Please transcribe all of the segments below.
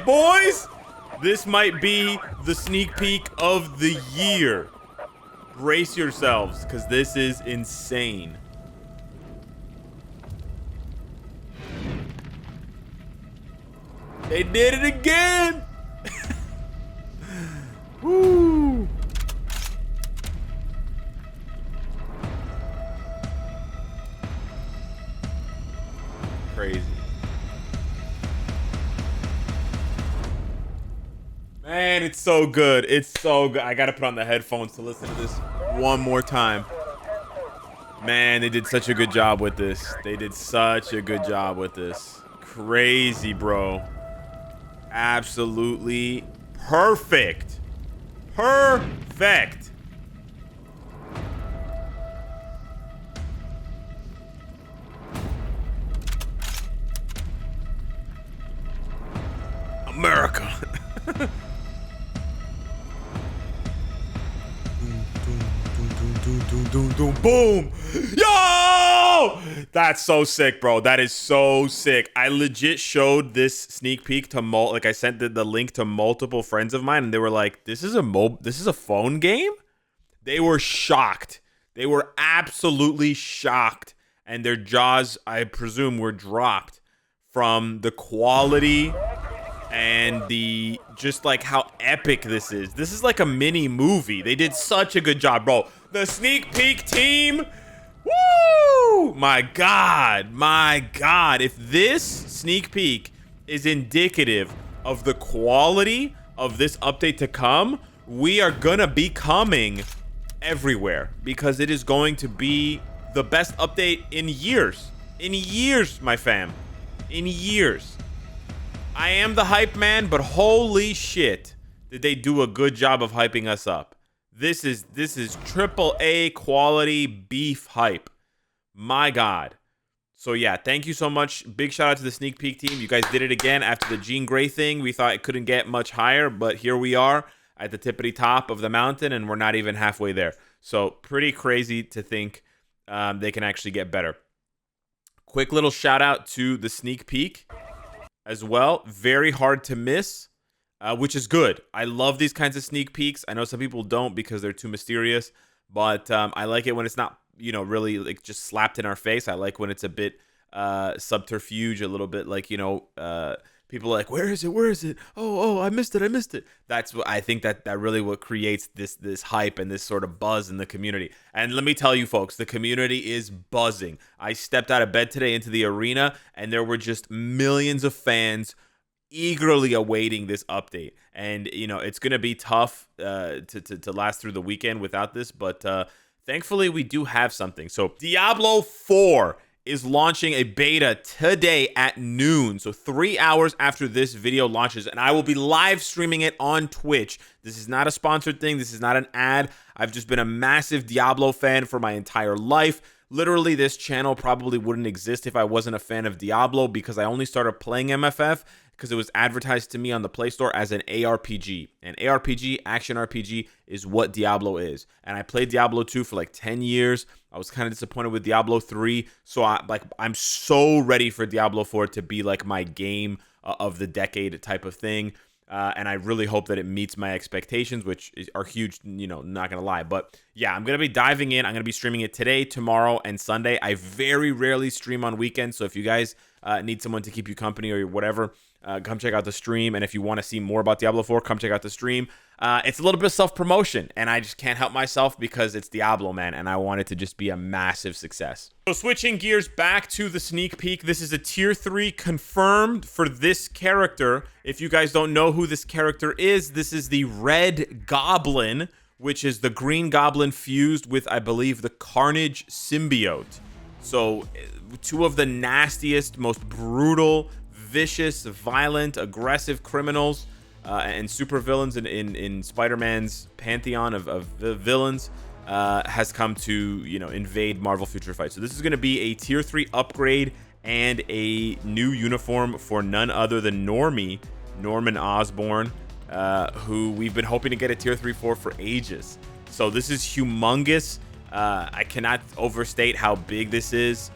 boys. This might be the sneak peek of the year. Brace yourselves, because this is insane. They did it again. Woo. Crazy. Man, it's so good. It's so good. I gotta put on the headphones to listen to this one more time. Man, they did such a good job with this. They did such a good job with this. Crazy, bro. Absolutely perfect. Perfect. America. Boom. Yo! That's so sick, bro. That is so sick. I legit showed this sneak peek to I sent the link to multiple friends of mine, and they were like, this is a phone game? They were shocked. They were absolutely shocked. And their jaws, I presume, were dropped from the quality and the just like how epic this is. This is like a mini movie. They did such a good job, bro. The sneak peek team, woo! My God. If this sneak peek is indicative of the quality of this update to come, we are gonna be coming everywhere, because it is going to be the best update in years. In years, my fam. In years. I am the hype man, but holy shit, did they do a good job of hyping us up. This is AAA quality beef hype. My God. So yeah, thank you so much. Big shout out to the sneak peek team. You guys did it again after the Jean Grey thing. We thought it couldn't get much higher, but here we are at the tippity top of the mountain, and we're not even halfway there. So pretty crazy to think they can actually get better. Quick little shout out to the sneak peek as well. Very hard to miss, which is good. I love these kinds of sneak peeks. I know some people don't because they're too mysterious, but I like it when it's not, really like just slapped in our face. I like when it's a bit subterfuge, a little bit like, people are like, where is it? Oh, I missed it. That's what I think that really what creates this hype and this sort of buzz in the community. And let me tell you folks, the community is buzzing. I stepped out of bed today into the arena, and there were just millions of fans eagerly awaiting this update. And it's gonna be tough to last through the weekend without this, but thankfully we do have something. So Diablo 4 is launching a beta today at noon, so 3 hours after this video launches, and I will be live streaming it on Twitch. This is not a sponsored thing. This is not an ad. I've just been a massive Diablo fan for my entire life. Literally, this channel probably wouldn't exist if I wasn't a fan of Diablo, because I only started playing MFF because it was advertised to me on the Play Store as an ARPG. An ARPG, action RPG, is what Diablo is. And I played Diablo 2 for like 10 years. I was kind of disappointed with Diablo 3. So I'm so ready for Diablo 4 to be like my game of the decade type of thing. And I really hope that it meets my expectations, which are huge, not going to lie. But yeah, I'm going to be diving in. I'm going to be streaming it today, tomorrow, and Sunday. I very rarely stream on weekends. So if you guys need someone to keep you company or whatever, come check out the stream. And if you want to see more about Diablo 4, come check out the stream. It's a little bit of self-promotion, and I just can't help myself because it's Diablo, man, and I want it to just be a massive success. So switching gears back to the sneak peek, this is a tier 3 confirmed for this character. If you guys don't know who this character is, this is the Red Goblin, which is the Green Goblin fused with, I believe, the Carnage symbiote. So two of the nastiest, most brutal, vicious, violent, aggressive criminals and supervillains in Spider-Man's pantheon of villains has come to invade Marvel Future Fight. So this is going to be a tier 3 upgrade and a new uniform for none other than Norman Osborn, who we've been hoping to get a tier 3 for ages. So this is humongous. I cannot overstate how big this is.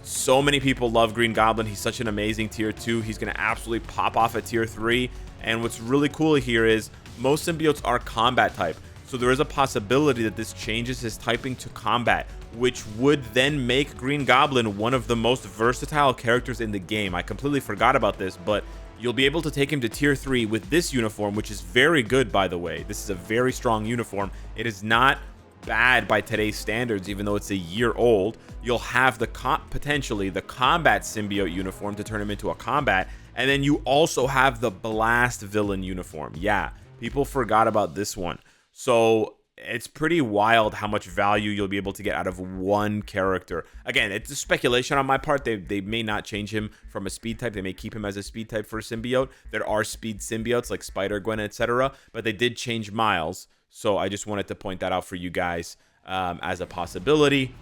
So many people love Green Goblin. He's such an amazing tier 2. He's going to absolutely pop off at tier 3. And what's really cool here is most symbiotes are combat type. So there is a possibility that this changes his typing to combat, which would then make Green Goblin one of the most versatile characters in the game. I completely forgot about this, but you'll be able to take him to tier 3 with this uniform, which is very good, by the way. This is a very strong uniform. It is not bad by today's standards, even though it's a year old. You'll have the potentially the combat symbiote uniform to turn him into a combat, and then you also have the blast villain uniform. Yeah, people forgot about this one. So it's pretty wild how much value you'll be able to get out of one character. Again, it's a speculation on my part. They may not change him from a speed type. They may keep him as a speed type for a symbiote. There are speed symbiotes like Spider-Gwen, etc. But they did change Miles. So I just wanted to point that out for you guys as a possibility.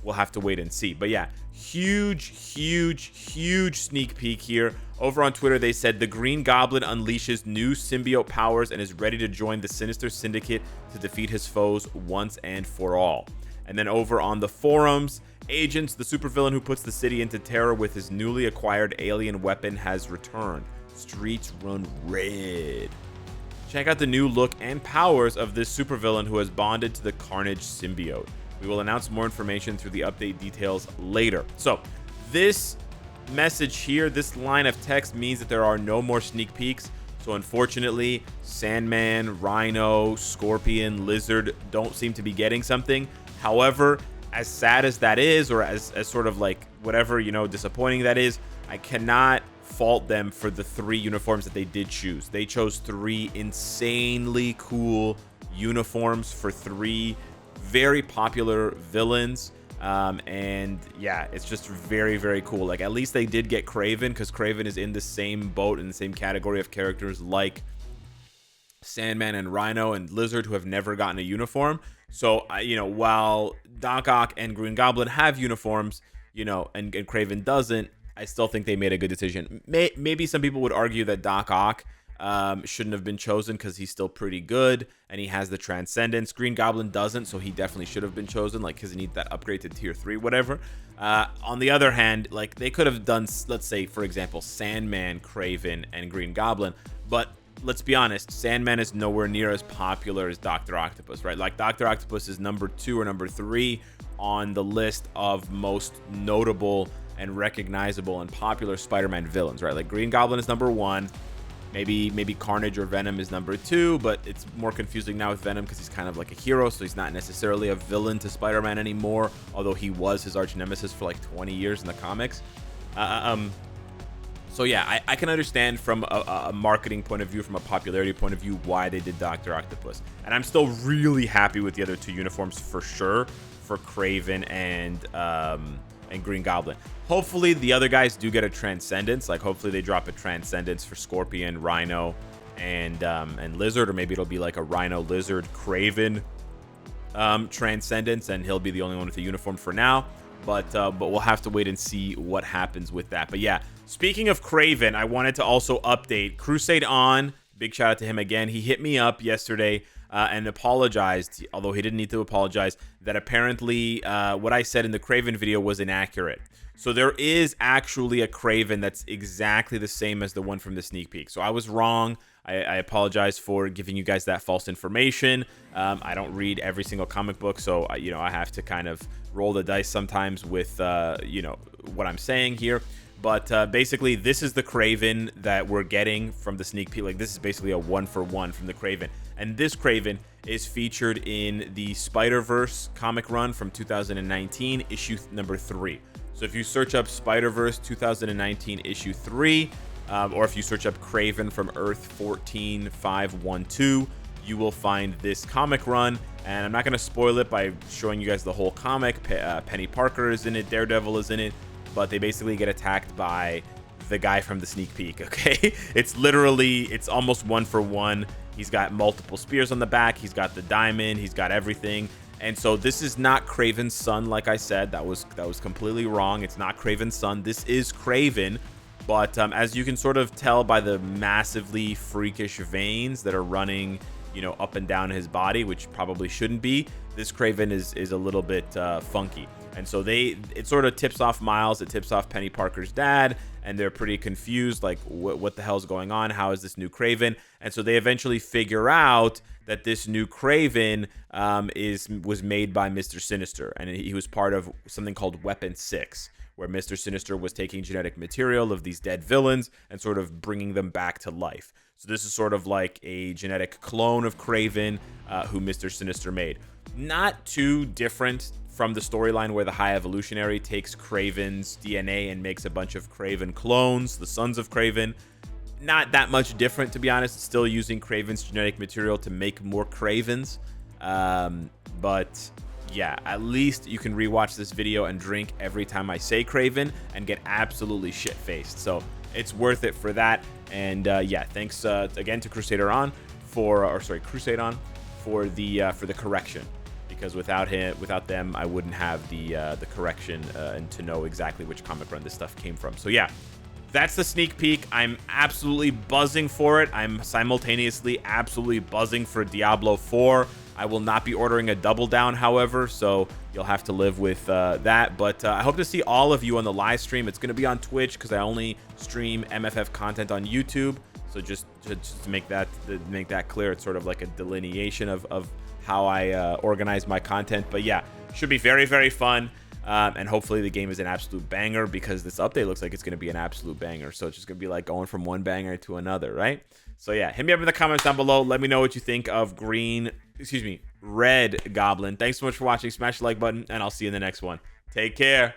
We'll have to wait and see. But yeah, huge sneak peek here. Over on Twitter, they said the Green Goblin unleashes new symbiote powers and is ready to join the Sinister Syndicate to defeat his foes once and for all. And then over on the forums, Agents, the supervillain who puts the city into terror with his newly acquired alien weapon, has returned. Streets run red. Check out the new look and powers of this supervillain who has bonded to the Carnage symbiote. We will announce more information through the update details later. So this message here, this line of text means that there are no more sneak peeks. So unfortunately, Sandman, Rhino, Scorpion, Lizard don't seem to be getting something. However, as sad as that is, or as sort of like whatever, you know, disappointing that is, I cannot fault them for the 3 uniforms that they did choose. They chose 3 insanely cool uniforms for 3 very popular villains. And yeah, it's just very cool. Like, at least they did get Kraven, because Kraven is in the same boat, in the same category of characters like Sandman and Rhino and Lizard, who have never gotten a uniform. So you know, while Doc Ock and Green Goblin have uniforms, you know, and Kraven doesn't, I still think they made a good decision. Maybe some people would argue that Doc Ock shouldn't have been chosen because he's still pretty good and he has the Transcendence. Green Goblin doesn't, so he definitely should have been chosen, like, because he needs that upgrade to tier 3, whatever. On the other hand, like, they could have done, let's say, for example, Sandman, Kraven, and Green Goblin, but let's be honest, Sandman is nowhere near as popular as Dr. Octopus, right? Like, Dr. Octopus is number 2 or number 3 on the list of most notable and recognizable and popular Spider-Man villains, right? Like, Green Goblin is number 1. Maybe Carnage or Venom is number 2, but it's more confusing now with Venom because he's kind of like a hero, so he's not necessarily a villain to Spider-Man anymore, although he was his arch nemesis for like 20 years in the comics. So yeah, I can understand from a marketing point of view, from a popularity point of view, why they did Dr. Octopus. And I'm still really happy with the other 2 uniforms for sure, for Kraven and Green Goblin. Hopefully the other guys do get a Transcendence. Like, hopefully they drop a Transcendence for Scorpion, Rhino, and Lizard, or maybe it'll be like a Rhino, Lizard, Kraven Transcendence, and he'll be the only one with a uniform for now. But we'll have to wait and see what happens with that. But yeah, speaking of Kraven, I wanted to also update Crusade On. Big shout out to him again. He hit me up yesterday and apologized, although he didn't need to apologize, that apparently what I said in the Kraven video was inaccurate. So there is actually a Kraven that's exactly the same as the one from the sneak peek. So I was wrong. I apologize for giving you guys that false information. I don't read every single comic book, so you know, I have to kind of roll the dice sometimes with you know, what I'm saying here. But basically, this is the Kraven that we're getting from the sneak peek. Like, this is basically a 1-for-1 from the Kraven. And this Kraven is featured in the Spider-Verse comic run from 2019, issue number 3. So if you search up Spider-Verse 2019 issue 3, or if you search up Kraven from Earth 14512, you will find this comic run. And I'm not going to spoil it by showing you guys the whole comic. Penny Parker is in it, Daredevil is in it, but they basically get attacked by the guy from the sneak peek, okay? It's literally, it's almost 1-for-1. He's got multiple spears on the back, he's got the diamond, he's got everything. And so this is not Kraven's son, like I said. That was completely wrong. It's not Kraven's son. This is Kraven. But as you can sort of tell by the massively freakish veins that are running, you know, up and down his body, which probably shouldn't be, this Kraven is a little bit funky. And so it sort of tips off Miles, it tips off Penny Parker's dad, and they're pretty confused, like, what the hell's going on? How is this new Kraven? And so they eventually figure out that this new Kraven was made by Mr. Sinister, and he was part of something called Weapon 6, where Mr. Sinister was taking genetic material of these dead villains and sort of bringing them back to life. So this is sort of like a genetic clone of Kraven, who Mr. Sinister made. Not too different from the storyline where the High Evolutionary takes Kraven's DNA and makes a bunch of Kraven clones, the sons of Kraven. Not that much different, to be honest. Still using Kraven's genetic material to make more Kravens. But yeah, at least you can rewatch this video and drink every time I say Kraven and get absolutely shit-faced. So it's worth it for that. And yeah, thanks again to Crusade On for the correction. Because without them, I wouldn't have the correction and to know exactly which comic run this stuff came from. So yeah, that's the sneak peek. I'm absolutely buzzing for it. I'm simultaneously absolutely buzzing for Diablo 4. I will not be ordering a double down, however, so you'll have to live with that. But I hope to see all of you on the live stream. It's going to be on Twitch because I only stream MFF content on YouTube. So just to make that clear, it's sort of like a delineation of how I organize my content. But yeah, should be very, very fun. And hopefully the game is an absolute banger, because this update looks like it's going to be an absolute banger. So it's just going to be like going from one banger to another, right? So yeah, hit me up in the comments down below. Let me know what you think of Red Goblin. Thanks so much for watching. Smash the like button, and I'll see you in the next one. Take care.